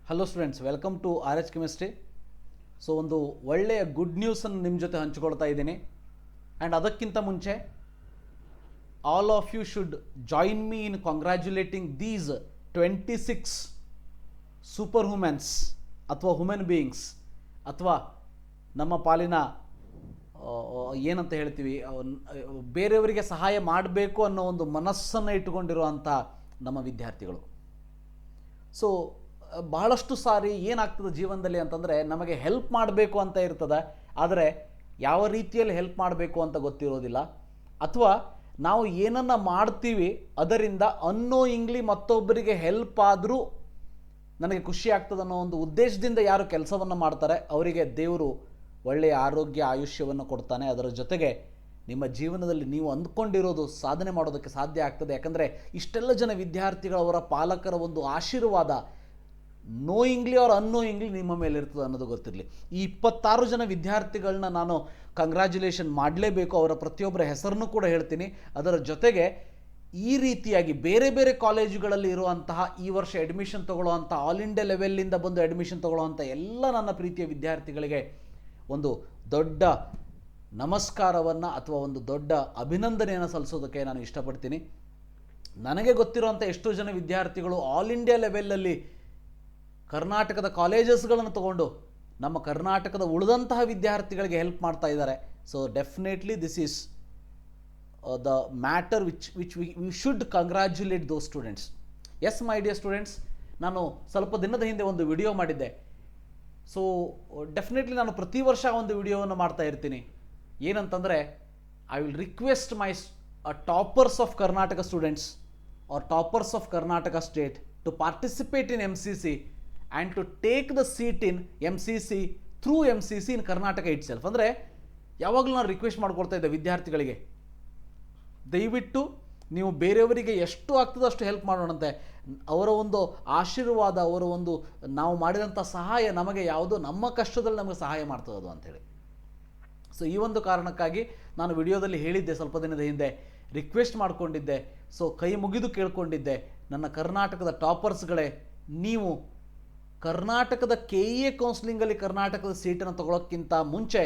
Hello students, welcome to R H chemistry. So ಒಂದು ಒಳ್ಳೆಯ good ನ್ಯೂಸನ್ನು ನಿಮ್ಮ ಜೊತೆ ಹಂಚಿಕೊಳ್ತಾ ಇದ್ದೀನಿ. ಆ್ಯಂಡ್ ಅದಕ್ಕಿಂತ ಮುಂಚೆ all of you should join me in congratulating these 26 super humans ಅಥವಾ ಹ್ಯೂಮನ್ ಬೀಯಿಂಗ್ಸ್ ಅಥವಾ ನಮ್ಮ ಪಾಲಿನ ಏನಂತ ಹೇಳ್ತೀವಿ, ಬೇರೆಯವರಿಗೆ ಸಹಾಯ ಮಾಡಬೇಕು ಅನ್ನೋ ಒಂದು ಮನಸ್ಸನ್ನು ಇಟ್ಟುಕೊಂಡಿರುವಂಥ ನಮ್ಮ ವಿದ್ಯಾರ್ಥಿಗಳು. ಸೊ ಬಹಳಷ್ಟು ಸಾರಿ ಏನಾಗ್ತದೆ ಜೀವನದಲ್ಲಿ ಅಂತಂದರೆ, ನಮಗೆ ಹೆಲ್ಪ್ ಮಾಡಬೇಕು ಅಂತ ಇರ್ತದೆ, ಆದರೆ ಯಾವ ರೀತಿಯಲ್ಲಿ ಹೆಲ್ಪ್ ಮಾಡಬೇಕು ಅಂತ ಗೊತ್ತಿರೋದಿಲ್ಲ. ಅಥವಾ ನಾವು ಏನನ್ನು ಮಾಡ್ತೀವಿ ಅದರಿಂದ ಅನ್ನೋಯಿಂಗ್ಲಿ ಮತ್ತೊಬ್ಬರಿಗೆ ಹೆಲ್ಪ್ ಆದರೂ ನನಗೆ ಖುಷಿ ಆಗ್ತದೆ ಅನ್ನೋ ಒಂದು ಉದ್ದೇಶದಿಂದ ಯಾರು ಕೆಲಸವನ್ನು ಮಾಡ್ತಾರೆ ಅವರಿಗೆ ದೇವರು ಒಳ್ಳೆಯ ಆರೋಗ್ಯ ಆಯುಷ್ಯವನ್ನು ಕೊಡ್ತಾನೆ. ಅದರ ಜೊತೆಗೆ ನಿಮ್ಮ ಜೀವನದಲ್ಲಿ ನೀವು ಅಂದ್ಕೊಂಡಿರೋದು ಸಾಧನೆ ಮಾಡೋದಕ್ಕೆ ಸಾಧ್ಯ ಆಗ್ತದೆ. ಯಾಕಂದರೆ ಇಷ್ಟೆಲ್ಲ ಜನ ವಿದ್ಯಾರ್ಥಿಗಳವರ ಪಾಲಕರ ಒಂದು ಆಶೀರ್ವಾದ ನೋಯಿಂಗ್ಲಿ ಆರ್ ಅನ್ನೋಯಿಂಗ್ಲಿ ನಿಮ್ಮ ಮೇಲೆ ಇರ್ತದೆ ಅನ್ನೋದು ಗೊತ್ತಿರಲಿ. ಈ 26 ಜನ ವಿದ್ಯಾರ್ಥಿಗಳನ್ನ ನಾನು ಕಂಗ್ರ್ಯಾಚುಲೇಷನ್ ಮಾಡಲೇಬೇಕು. ಅವರ ಪ್ರತಿಯೊಬ್ಬರ ಹೆಸರನ್ನು ಕೂಡ ಹೇಳ್ತೀನಿ. ಅದರ ಜೊತೆಗೆ ಈ ರೀತಿಯಾಗಿ ಬೇರೆ ಬೇರೆ ಕಾಲೇಜುಗಳಲ್ಲಿ ಇರುವಂತಹ ಈ ವರ್ಷ ಅಡ್ಮಿಷನ್ ತಗೊಳ್ಳುವಂಥ ಆಲ್ ಇಂಡಿಯಾ ಲೆವೆಲ್ಲಿಂದ ಬಂದು ಅಡ್ಮಿಷನ್ ತಗೊಳ್ಳುವಂಥ ಎಲ್ಲ ನನ್ನ ಪ್ರೀತಿಯ ವಿದ್ಯಾರ್ಥಿಗಳಿಗೆ ಒಂದು ದೊಡ್ಡ ನಮಸ್ಕಾರವನ್ನು ಅಥವಾ ಒಂದು ದೊಡ್ಡ ಅಭಿನಂದನೆಯನ್ನು ಸಲ್ಲಿಸೋದಕ್ಕೆ ನಾನು ಇಷ್ಟಪಡ್ತೀನಿ. ನನಗೆ ಗೊತ್ತಿರುವಂಥ ಎಷ್ಟೋ ಜನ ವಿದ್ಯಾರ್ಥಿಗಳು ಆಲ್ ಇಂಡಿಯಾ ಲೆವೆಲಲ್ಲಿ ಕರ್ನಾಟಕದ ಕಾಲೇಜಸ್ಗಳನ್ನು ತಗೊಂಡು ನಮ್ಮ ಕರ್ನಾಟಕದ ಉಳಿದಂತಹ ವಿದ್ಯಾರ್ಥಿಗಳಿಗೆ ಹೆಲ್ಪ್ ಮಾಡ್ತಾ ಇದ್ದಾರೆ. So definitely this is the matter which we should congratulate those students. Yes my dear students, ನಾನು ಸ್ವಲ್ಪ ದಿನದ ಹಿಂದೆ ಒಂದು ವಿಡಿಯೋ ಮಾಡಿದ್ದೆ. ಸೊ ಡೆಫಿನೆಟ್ಲಿ ನಾನು ಪ್ರತಿ ವರ್ಷ ಒಂದು ವಿಡಿಯೋವನ್ನು ಮಾಡ್ತಾ ಇರ್ತೀನಿ. ಏನಂತಂದರೆ, I will request my toppers of Karnataka students or toppers of Karnataka state to participate in MCC and to take the seat in MCC through MCC in Karnataka itself. ಅಂದರೆ ಯಾವಾಗಲೂ ನಾನು ರಿಕ್ವೆಸ್ಟ್ ಮಾಡ್ಕೊಳ್ತಾ ಇದ್ದೆ ವಿದ್ಯಾರ್ಥಿಗಳಿಗೆ, ದಯವಿಟ್ಟು ನೀವು ಬೇರೆಯವರಿಗೆ ಎಷ್ಟು ಆಗ್ತದೋ ಅಷ್ಟು ಹೆಲ್ಪ್ ಮಾಡೋಣಂತೆ. ಅವರ ಒಂದು ಆಶೀರ್ವಾದ, ಅವರ ಒಂದು ನಾವು ಮಾಡಿದಂಥ ಸಹಾಯ ನಮಗೆ ಯಾವುದೋ ನಮ್ಮ ಕಷ್ಟದಲ್ಲಿ ನಮಗೆ ಸಹಾಯ ಮಾಡ್ತದದು ಅಂಥೇಳಿ. ಸೊ ಈ ಒಂದು ಕಾರಣಕ್ಕಾಗಿ ನಾನು ವಿಡಿಯೋದಲ್ಲಿ ಹೇಳಿದ್ದೆ, ಸ್ವಲ್ಪ ದಿನದ ಹಿಂದೆ ರಿಕ್ವೆಸ್ಟ್ ಮಾಡಿಕೊಂಡಿದ್ದೆ. ಸೊ ಕೈ ಮುಗಿದು ಕೇಳ್ಕೊಂಡಿದ್ದೆ, ನನ್ನ ಕರ್ನಾಟಕದ ಟಾಪರ್ಸ್ಗಳೇ, ನೀವು ಕರ್ನಾಟಕದ KEA ಕೌನ್ಸಿಲಿಂಗಲ್ಲಿ ಕರ್ನಾಟಕದ ಸೀಟನ್ನು ತಗೊಳ್ಳೋಕ್ಕಿಂತ ಮುಂಚೆ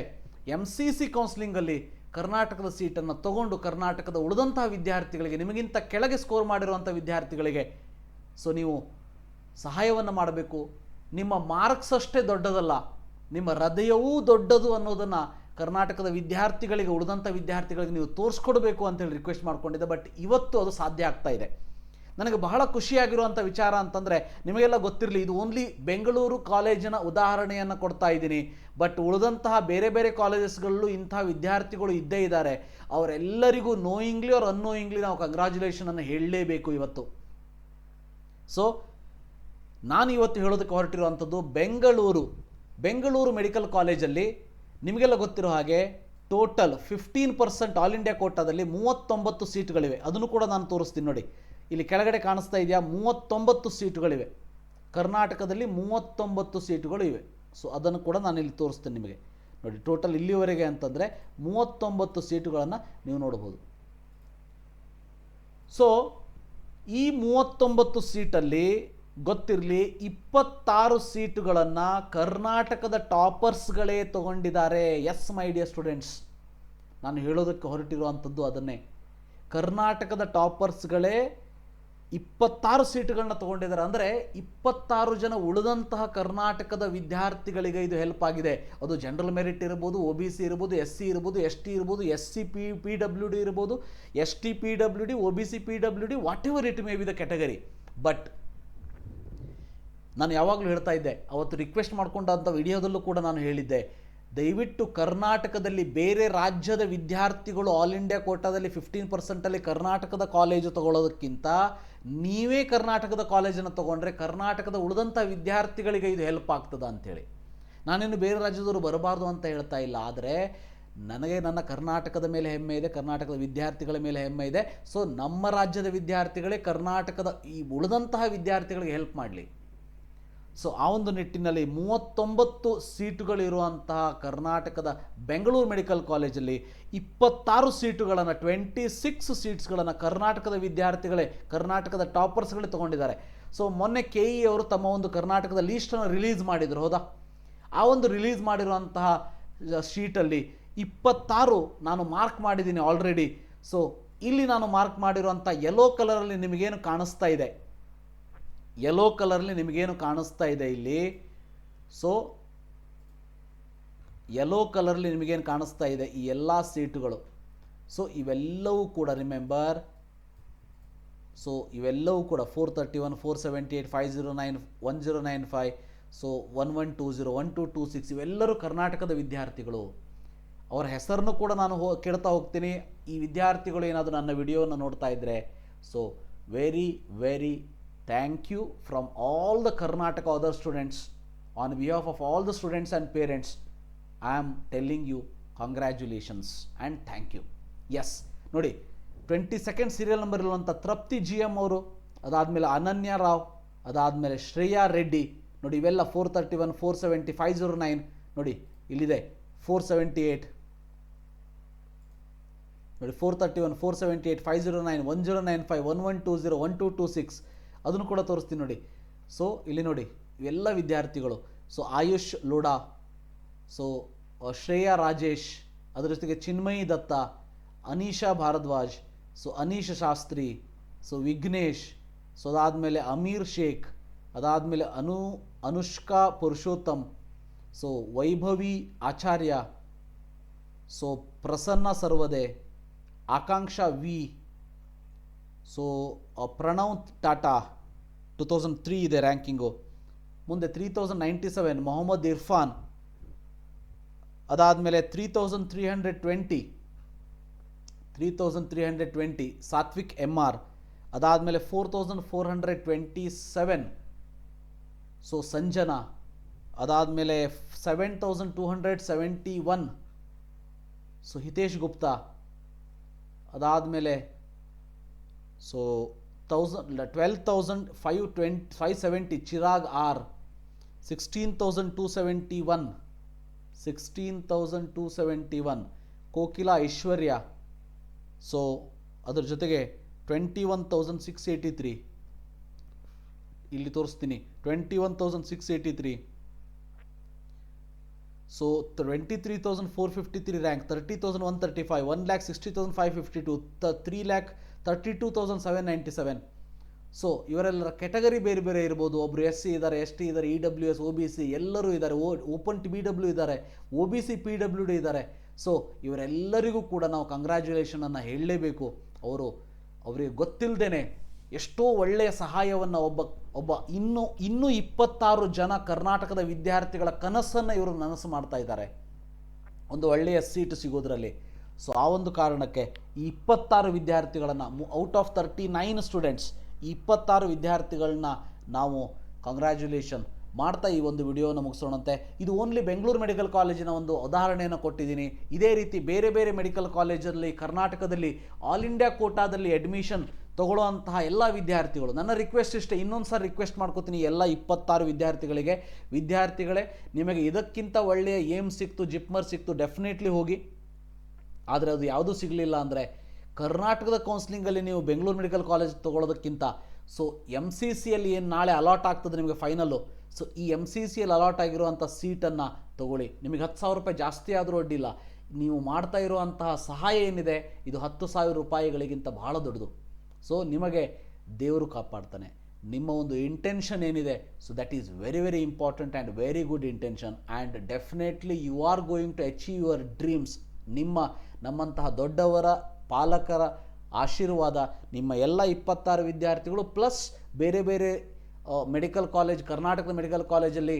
MCC ಕೌನ್ಸಿಲಿಂಗಲ್ಲಿ ಕರ್ನಾಟಕದ ಸೀಟನ್ನು ತಗೊಂಡು ಕರ್ನಾಟಕದ ಉಳಿದಂತಹ ವಿದ್ಯಾರ್ಥಿಗಳಿಗೆ, ನಿಮಗಿಂತ ಕೆಳಗೆ ಸ್ಕೋರ್ ಮಾಡಿರುವಂಥ ವಿದ್ಯಾರ್ಥಿಗಳಿಗೆ ಸೊ ನೀವು ಸಹಾಯವನ್ನು ಮಾಡಬೇಕು. ನಿಮ್ಮ ಮಾರ್ಕ್ಸ್ ಅಷ್ಟೇ ದೊಡ್ಡದಲ್ಲ, ನಿಮ್ಮ ಹೃದಯವೂ ದೊಡ್ಡದು ಅನ್ನೋದನ್ನು ಕರ್ನಾಟಕದ ವಿದ್ಯಾರ್ಥಿಗಳಿಗೆ, ಉಳಿದಂಥ ವಿದ್ಯಾರ್ಥಿಗಳಿಗೆ ನೀವು ತೋರಿಸ್ಕೊಡ್ಬೇಕು ಅಂತೇಳಿ ರಿಕ್ವೆಸ್ಟ್ ಮಾಡ್ಕೊಂಡಿದ್ದೆ. ಬಟ್ ಇವತ್ತು ಅದು ಸಾಧ್ಯ ಆಗ್ತಾ ಇದೆ. ನನಗೆ ಬಹಳ ಖುಷಿಯಾಗಿರುವಂಥ ವಿಚಾರ ಅಂತಂದರೆ, ನಿಮಗೆಲ್ಲ ಗೊತ್ತಿರಲಿ, ಇದು ಓನ್ಲಿ ಬೆಂಗಳೂರು ಕಾಲೇಜಿನ ಉದಾಹರಣೆಯನ್ನು ಕೊಡ್ತಾ ಇದ್ದೀನಿ. ಬಟ್ ಉಳಿದಂತಹ ಬೇರೆ ಬೇರೆ ಕಾಲೇಜಸ್ಗಳಲ್ಲೂ ಇಂಥ ವಿದ್ಯಾರ್ಥಿಗಳು ಇದ್ದೇ ಇದ್ದಾರೆ. ಅವರೆಲ್ಲರಿಗೂ ನೋಯಿಂಗ್ಲಿ ಅವ್ರು ಅನ್ನೋಯಿಂಗ್ಲಿ ನಾವು ಕಂಗ್ರ್ಯಾಚುಲೇಷನನ್ನು ಹೇಳಲೇಬೇಕು ಇವತ್ತು. ಸೊ ನಾನು ಇವತ್ತು ಹೇಳೋದಕ್ಕೆ ಹೊರಟಿರುವಂಥದ್ದು ಬೆಂಗಳೂರು ಮೆಡಿಕಲ್ ಕಾಲೇಜಲ್ಲಿ ನಿಮಗೆಲ್ಲ ಗೊತ್ತಿರೋ ಹಾಗೆ ಟೋಟಲ್ 15% ಆಲ್ ಇಂಡಿಯಾ ಕೋಟಾದಲ್ಲಿ 39 ಸೀಟ್ಗಳಿವೆ. ಅದನ್ನು ಕೂಡ ನಾನು ತೋರಿಸ್ತೀನಿ ನೋಡಿ. ಇಲ್ಲಿ ಕೆಳಗಡೆ ಕಾಣಿಸ್ತಾ ಇದೆಯಾ, 39 ಸೀಟುಗಳಿವೆ. ಕರ್ನಾಟಕದಲ್ಲಿ 39 ಸೀಟುಗಳು ಇವೆ. ಸೊ ಅದನ್ನು ಕೂಡ ನಾನು ಇಲ್ಲಿ ತೋರಿಸ್ತೇನೆ ನಿಮಗೆ. ನೋಡಿ, ಟೋಟಲ್ ಇಲ್ಲಿವರೆಗೆ ಅಂತಂದರೆ 39 ಸೀಟುಗಳನ್ನು ನೀವು ನೋಡ್ಬೋದು. ಸೊ ಈ 39 ಸೀಟಲ್ಲಿ ಗೊತ್ತಿರಲಿ, 26 ಸೀಟುಗಳನ್ನು ಕರ್ನಾಟಕದ ಟಾಪರ್ಸ್ಗಳೇ ತಗೊಂಡಿದ್ದಾರೆ. ಎಸ್ ಮೈ ಡಿಯರ್ ಸ್ಟೂಡೆಂಟ್ಸ್, ನಾನು ಹೇಳೋದಕ್ಕೆ ಹೊರಟಿರುವಂಥದ್ದು ಅದನ್ನೇ. ಕರ್ನಾಟಕದ ಟಾಪರ್ಸ್ಗಳೇ 26 ಸೀಟುಗಳನ್ನ ತೊಗೊಂಡಿದ್ದಾರೆ. ಅಂದರೆ 26 ಜನ ಉಳಿದಂತಹ ಕರ್ನಾಟಕದ ವಿದ್ಯಾರ್ಥಿಗಳಿಗೆ ಇದು ಹೆಲ್ಪ್ ಆಗಿದೆ. ಅದು ಜನರಲ್ ಮೆರಿಟ್ ಇರ್ಬೋದು, OBC ಇರ್ಬೋದು, SC ಇರ್ಬೋದು, ST ಇರ್ಬೋದು, SC PWD ಇರ್ಬೋದು, ST PWD, OBC PWD, what ever it may be the category. But ನಾನು ಯಾವಾಗಲೂ ಹೇಳ್ತಾ ಇದ್ದೆ, ಅವತ್ತು ರಿಕ್ವೆಸ್ಟ್ ಮಾಡ್ಕೊಂಡಂಥ ವಿಡಿಯೋದಲ್ಲೂ ಕೂಡ ನಾನು ಹೇಳಿದ್ದೆ, ದಯವಿಟ್ಟು ಕರ್ನಾಟಕದಲ್ಲಿ ಬೇರೆ ರಾಜ್ಯದ ವಿದ್ಯಾರ್ಥಿಗಳು ಆಲ್ ಇಂಡಿಯಾ ಕೋಟಾದಲ್ಲಿ 15%ಅಲ್ಲಿ ಕರ್ನಾಟಕದ ಕಾಲೇಜು ತಗೊಳ್ಳೋದಕ್ಕಿಂತ ನೀವೇ ಕರ್ನಾಟಕದ ಕಾಲೇಜನ್ನು ತೊಗೊಂಡ್ರೆ ಕರ್ನಾಟಕದ ಉಳಿದಂಥ ವಿದ್ಯಾರ್ಥಿಗಳಿಗೆ ಇದು ಹೆಲ್ಪ್ ಆಗ್ತದೆ ಅಂಥೇಳಿ. ನಾನೇನು ಬೇರೆ ರಾಜ್ಯದವರು ಬರಬಾರ್ದು ಅಂತ ಹೇಳ್ತಾ ಇಲ್ಲ, ಆದರೆ ನನಗೆ ನನ್ನ ಕರ್ನಾಟಕದ ಮೇಲೆ ಹೆಮ್ಮೆ ಇದೆ, ಕರ್ನಾಟಕದ ವಿದ್ಯಾರ್ಥಿಗಳ ಮೇಲೆ ಹೆಮ್ಮೆ ಇದೆ. ಸೊ ನಮ್ಮ ರಾಜ್ಯದ ವಿದ್ಯಾರ್ಥಿಗಳೇ ಕರ್ನಾಟಕದ ಈ ಉಳಿದಂತಹ ವಿದ್ಯಾರ್ಥಿಗಳಿಗೆ ಹೆಲ್ಪ್ ಮಾಡಲಿ. ಸೊ ಆ ಒಂದು ನಿಟ್ಟಿನಲ್ಲಿ 39 ಸೀಟುಗಳಿರುವಂತಹ ಕರ್ನಾಟಕದ ಬೆಂಗಳೂರು ಮೆಡಿಕಲ್ ಕಾಲೇಜಲ್ಲಿ 26 ಸೀಟುಗಳನ್ನು 26 ಸೀಟ್ಸ್ಗಳನ್ನು ಕರ್ನಾಟಕದ ವಿದ್ಯಾರ್ಥಿಗಳೇ, ಕರ್ನಾಟಕದ ಟಾಪರ್ಸ್ಗಳೇ ತೊಗೊಂಡಿದ್ದಾರೆ. ಸೊ ಮೊನ್ನೆ ಕೆ ಇ ಅವರು ತಮ್ಮ ಒಂದು ಕರ್ನಾಟಕದ ಲೀಸ್ಟನ್ನು ರಿಲೀಸ್ ಮಾಡಿದರು, ಹೌದಾ? ಆ ಒಂದು ರಿಲೀಸ್ ಮಾಡಿರುವಂತಹ ಶೀಟಲ್ಲಿ 26 ನಾನು ಮಾರ್ಕ್ ಮಾಡಿದ್ದೀನಿ ಆಲ್ರೆಡಿ. ಸೊ ಇಲ್ಲಿ ನಾನು ಮಾರ್ಕ್ ಮಾಡಿರುವಂಥ ಯೆಲ್ಲೋ ಕಲರಲ್ಲಿ ನಿಮಗೇನು ಕಾಣಿಸ್ತಾ ಇದೆ, ಯೆಲ್ಲೋ ಕಲರಲ್ಲಿ ನಿಮಗೇನು ಕಾಣಿಸ್ತಾ ಇದೆ ಇಲ್ಲಿ, ಸೊ ಯೆಲ್ಲೋ ಕಲರಲ್ಲಿ ನಿಮಗೇನು ಕಾಣಿಸ್ತಾ ಇದೆ ಈ ಎಲ್ಲ ಸೀಟುಗಳು. ಸೊ ಇವೆಲ್ಲವೂ ಕೂಡ ರಿಮೆಂಬರ್, ಸೊ ಇವೆಲ್ಲವೂ ಕೂಡ 431, 478, 509, 1095, ಸೊ 1120, 1226 ಇವೆಲ್ಲರೂ ಕರ್ನಾಟಕದ ವಿದ್ಯಾರ್ಥಿಗಳು. ಅವರ ಹೆಸರನ್ನು ಕೂಡ ನಾನು ಕೇಳ್ತಾ ಹೋಗ್ತೀನಿ. ಈ ವಿದ್ಯಾರ್ಥಿಗಳು ಏನಾದರೂ ನನ್ನ ವಿಡಿಯೋವನ್ನು ನೋಡ್ತಾ ಇದ್ದರೆ, so very very thank you from all the Karnataka other students. On behalf of all the students and parents, I am telling you congratulations and thank you. Yes ನೋಡಿ, 22nd ಸೀರಿಯಲ್ ನಂಬರ್ ಇರುವಂಥ ತೃಪ್ತಿ ಜಿ ಎಮ್ ಅವರು, ಅದಾದಮೇಲೆ ಅನನ್ಯ ರಾವ್, ಅದಾದಮೇಲೆ ಶ್ರೇಯಾ ರೆಡ್ಡಿ, ನೋಡಿ ಇವೆಲ್ಲ 431, 470, 509, ನೋಡಿ ಇಲ್ಲಿದೆ 478, ನೋಡಿ 431, 478, 509, 1095, 1120, 1226 ಅದನ್ನು ಕೂಡ ತೋರಿಸ್ತೀನಿ ನೋಡಿ. ಸೊ ಇಲ್ಲಿ ನೋಡಿ ಇವೆಲ್ಲ ವಿದ್ಯಾರ್ಥಿಗಳು. ಸೊ ಆಯುಷ್ ಲೋಡಾ, ಸೊ ಶ್ರೇಯಾ ರಾಜೇಶ್, ಅದರ ಜೊತೆಗೆ Chinmayi Datta, Anisha Bhardwaj, so Anish Shastri, so Vignesh, so ಅದಾದಮೇಲೆ ಅಮೀರ್ ಶೇಖ್, ಅದಾದಮೇಲೆ Anushka Purushottam, so Vaibhavi Acharya, so Prasanna Sarvade, Akanksha V, so Pranav Tata 2003 ಇದೆ ರ್ಯಾಂಕಿಂಗು. ಮುಂದೆ 3097 ಮೊಹಮ್ಮದ್ ಇರ್ಫಾನ್, ಅದಾದಮೇಲೆ 3320 ಸಾತ್ವಿಕ್ ಎಮ್ ಆರ್, ಅದಾದಮೇಲೆ 4427 ಸೊ ಸಂಜನಾ, ಅದಾದಮೇಲೆ 7271 ಸೊ ಹಿತೇಶ್ ಗುಪ್ತಾ, ಅದಾದಮೇಲೆ ಸೊ 12,570 ಚಿರಾಗ್ ಆರ್, 16,271 ಕೋಕಿಲಾ ಐಶ್ವರ್ಯ, ಸೊ ಅದ್ರ ಜೊತೆಗೆ 21,683 ಇಲ್ಲಿ ತೋರಿಸ್ತೀನಿ, 21,683, ಸೊ 23,453 ರ್ಯಾಂಕ್, 30,135, 1,60,552, 3,32,797. ಸೊ ಇವರೆಲ್ಲರ ಕೆಟಗರಿ ಬೇರೆ ಬೇರೆ ಇರ್ಬೋದು. ಒಬ್ಬರು SC ಇದ್ದಾರೆ, ST ಇದ್ದಾರೆ, EWS, OBC ಎಲ್ಲರೂ ಇದ್ದಾರೆ, ಓಪನ್ BW ಇದ್ದಾರೆ, OBC PWD ಇದ್ದಾರೆ. ಸೊ ಇವರೆಲ್ಲರಿಗೂ ಕೂಡ ನಾವು ಕಂಗ್ರ್ಯಾಚುಲೇಷನನ್ನು ಹೇಳಲೇಬೇಕು. ಅವರಿಗೆ ಗೊತ್ತಿಲ್ಲದೇನೆ ಎಷ್ಟೋ ಒಳ್ಳೆಯ ಸಹಾಯವನ್ನು ಒಬ್ಬ ಇನ್ನೂ 26 ಜನ ಕರ್ನಾಟಕದ ವಿದ್ಯಾರ್ಥಿಗಳ ಕನಸನ್ನು ಇವರು ನನಸು ಮಾಡ್ತಾ ಇದ್ದಾರೆ ಒಂದು ಒಳ್ಳೆಯ ಸೀಟು ಸಿಗೋದ್ರಲ್ಲಿ. ಸೊ ಆ ಒಂದು ಕಾರಣಕ್ಕೆ ಈ 26 ವಿದ್ಯಾರ್ಥಿಗಳನ್ನು ಔಟ್ ಆಫ್ 39 ಸ್ಟೂಡೆಂಟ್ಸ್, ಈ 26 ವಿದ್ಯಾರ್ಥಿಗಳನ್ನ ನಾವು ಕಂಗ್ರ್ಯಾಚುಲೇಷನ್ ಮಾಡ್ತಾ ಈ ಒಂದು ವಿಡಿಯೋನ ಮುಗಿಸೋಣಂತೆ. ಇದು ಓನ್ಲಿ ಬೆಂಗಳೂರು ಮೆಡಿಕಲ್ ಕಾಲೇಜಿನ ಒಂದು ಉದಾಹರಣೆಯನ್ನು ಕೊಟ್ಟಿದ್ದೀನಿ. ಇದೇ ರೀತಿ ಬೇರೆ ಬೇರೆ ಮೆಡಿಕಲ್ ಕಾಲೇಜಲ್ಲಿ ಕರ್ನಾಟಕದಲ್ಲಿ ಆಲ್ ಇಂಡಿಯಾ ಕೋಟಾದಲ್ಲಿ ಅಡ್ಮಿಷನ್ ತಗೊಳ್ಳುವಂತಹ ಎಲ್ಲ ವಿದ್ಯಾರ್ಥಿಗಳು, ನನ್ನ ರಿಕ್ವೆಸ್ಟ್ ಇಷ್ಟೇ, ಇನ್ನೊಂದು ಸಾರಿ ರಿಕ್ವೆಸ್ಟ್ ಮಾಡ್ಕೋತೀನಿ ಎಲ್ಲ 26 ವಿದ್ಯಾರ್ಥಿಗಳೇ, ನಿಮಗೆ ಇದಕ್ಕಿಂತ ಒಳ್ಳೆಯ ಏಮ್ ಸಿಕ್ತು, ಜಿಪ್ಮರ್ ಸಿಕ್ತು, ಡೆಫಿನೆಟ್ಲಿ ಹೋಗಿ. ಆದರೆ ಅದು ಯಾವುದೂ ಸಿಗಲಿಲ್ಲ ಅಂದರೆ ಕರ್ನಾಟಕದ ಕೌನ್ಸಿಲಿಂಗಲ್ಲಿ ನೀವು ಬೆಂಗಳೂರು ಮೆಡಿಕಲ್ ಕಾಲೇಜ್ ತೊಗೊಳ್ಳೋದಕ್ಕಿಂತ ಸೊ MCCಯಲ್ಲಿ ಏನು ನಾಳೆ ಅಲಾಟ್ ಆಗ್ತದೆ ನಿಮಗೆ ಫೈನಲ್ಲು, ಸೊ ಈ MCCಯಲ್ಲಿ ಅಲಾಟ್ ಆಗಿರುವಂಥ ಸೀಟನ್ನು ತೊಗೊಳ್ಳಿ. ನಿಮಗೆ 10,000 ರೂಪಾಯಿ ಜಾಸ್ತಿ ಆದರೂ ಅಡ್ಡಿಲ್ಲ. ನೀವು ಮಾಡ್ತಾ ಇರುವಂತಹ ಸಹಾಯ ಏನಿದೆ ಇದು 10,000 ರೂಪಾಯಿಗಳಿಗಿಂತ ಬಹಳ ದೊಡ್ಡದು. ಸೊ ನಿಮಗೆ ದೇವರು ಕಾಪಾಡ್ತಾನೆ. ನಿಮ್ಮ ಒಂದು ಇಂಟೆನ್ಷನ್ ಏನಿದೆ, so that is very very important and very good intention and definitely you are going to achieve your dreams. ನಮ್ಮಂತಹ ದೊಡ್ಡವರ ಪಾಲಕರ ಆಶೀರ್ವಾದ ನಿಮ್ಮ ಎಲ್ಲ 26 ವಿದ್ಯಾರ್ಥಿಗಳು ಪ್ಲಸ್ ಬೇರೆ ಬೇರೆ ಮೆಡಿಕಲ್ ಕಾಲೇಜ್, ಕರ್ನಾಟಕದ ಮೆಡಿಕಲ್ ಕಾಲೇಜಲ್ಲಿ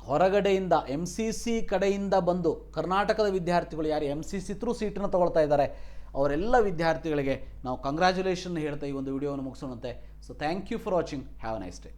ಹೊರಗಡೆಯಿಂದ MCC ಕಡೆಯಿಂದ ಬಂದು ಕರ್ನಾಟಕದ ವಿದ್ಯಾರ್ಥಿಗಳು ಯಾರು MCC ಥ್ರೂ ಸೀಟನ್ನು ತಗೊಳ್ತಾ ಇದ್ದಾರೆ ಅವರೆಲ್ಲ ವಿದ್ಯಾರ್ಥಿಗಳಿಗೆ ನಾವು ಕಂಗ್ರ್ಯಾಚುಲೇಷನ್ ಹೇಳ್ತಾ ಈ ಒಂದು ವಿಡಿಯೋವನ್ನು ಮುಗಿಸೋಣಂತೆ. So thank you for watching. Have a nice day.